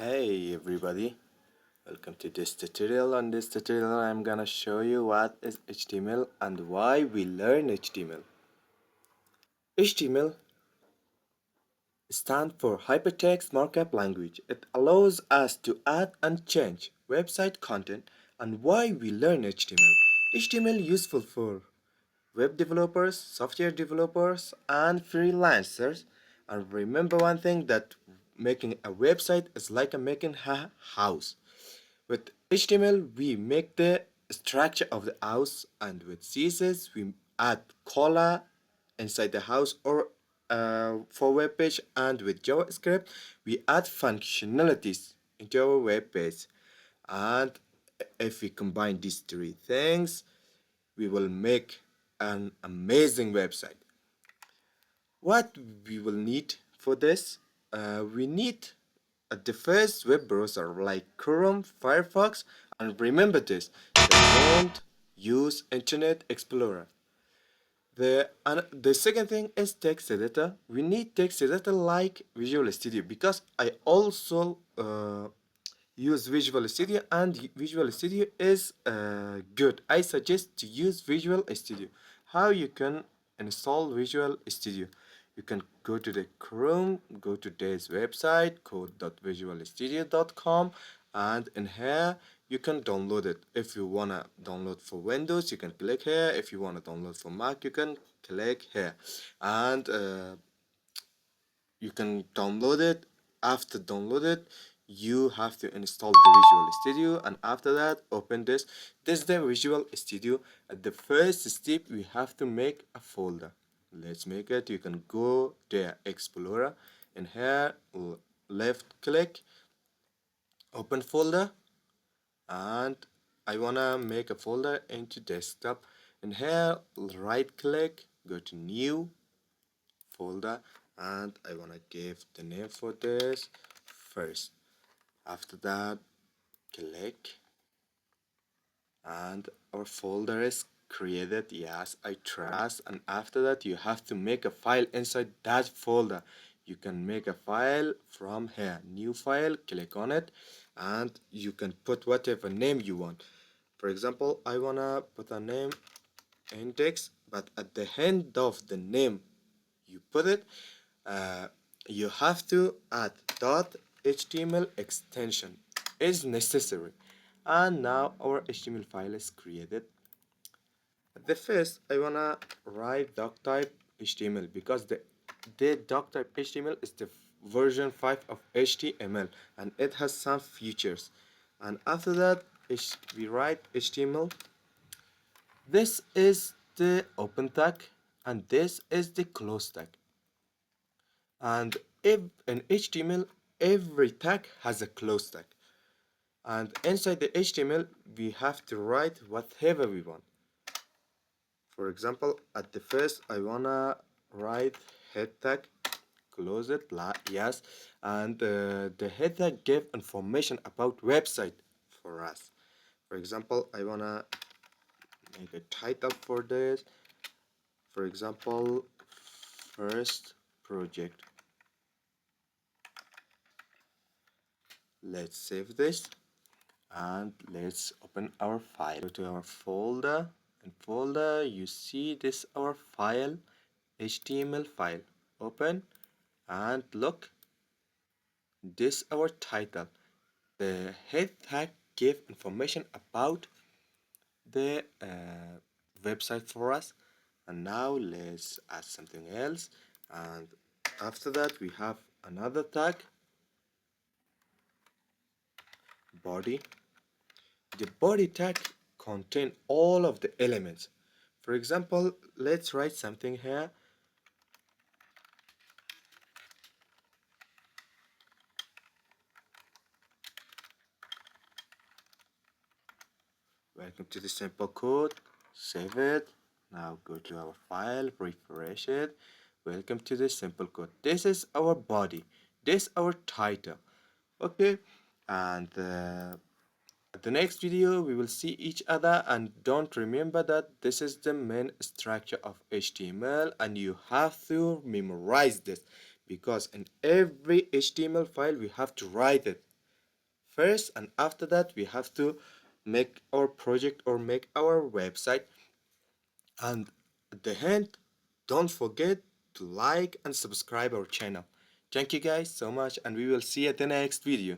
Hey everybody, welcome to this tutorial. On this tutorial I'm gonna show you what is HTML and why we learn HTML. HTML stands for Hypertext Markup Language. It allows us to add and change website content. And why we learn HTML. HTML useful for web developers, software developers, and freelancers. And remember one thing, that making a website is like making a house. With HTML, we make the structure of the house, and with CSS, we add color inside the house or for web page, and with JavaScript, we add functionalities into our web page. And if we combine these three things, we will make an amazing website. What we will need for this, we need the first web browser like Chrome, Firefox, and remember this, don't use Internet Explorer. The second thing is text editor. We need text editor like Visual Studio, because I also use Visual Studio, and Visual Studio is good. I suggest to use Visual Studio. How you can install Visual Studio? You can go to the Chrome, go to this website code.visualstudio.com, and in here you can download it. If you wanna download for Windows, you can click here. If you wanna download for Mac, you can click here, and you can download it. After download it, you have to install the Visual Studio, and after that open this is the Visual Studio. At the first step, we have to make a folder. Let's make it. You can go to Explorer, and here left click, open folder, and I wanna make a folder into desktop, and here right click, go to new folder, and I want to give the name for this first. After that, click, and our folder is created. Yes, I trust. And after that, you have to make a file inside that folder. You can make a file from here, new file, click on it, and you can put whatever name you want. For example, I wanna put a name index, but at the end of the name you put it, uh, you have to add .html extension is necessary. And now our HTML file is created. At the first, I wanna write doctype HTML, because the doctype HTML is the version 5 of HTML, and it has some features. And after that, we write HTML. This is the open tag, and this is the close tag. And if in HTML, every tag has a close tag, and inside the HTML we have to write whatever we want. For example, at the first I wanna write head tag, close it, yes, and the head tag give information about website for us. For example, I wanna make a title for this. For example, first project. Let's save this, and let's open our file. Go to our folder, and folder, you see this our file, HTML file. Open and look, this our title. The head tag give information about the website for us. And now let's add something else, and after that we have another tag, body. The body tag contain all of the elements. For example, let's write something here. Welcome to the simple code. Save it. Now go to our file, refresh it. Welcome to the simple code. This is our body. This is our title. Okay, and at the next video we will see each other, and don't remember that this is the main structure of HTML, and you have to memorize this, because in every HTML file we have to write it. first, and after that we have to make our project or make our website. And at the end, don't forget to like and subscribe our channel. Thank you guys so much, and we will see you at the next video.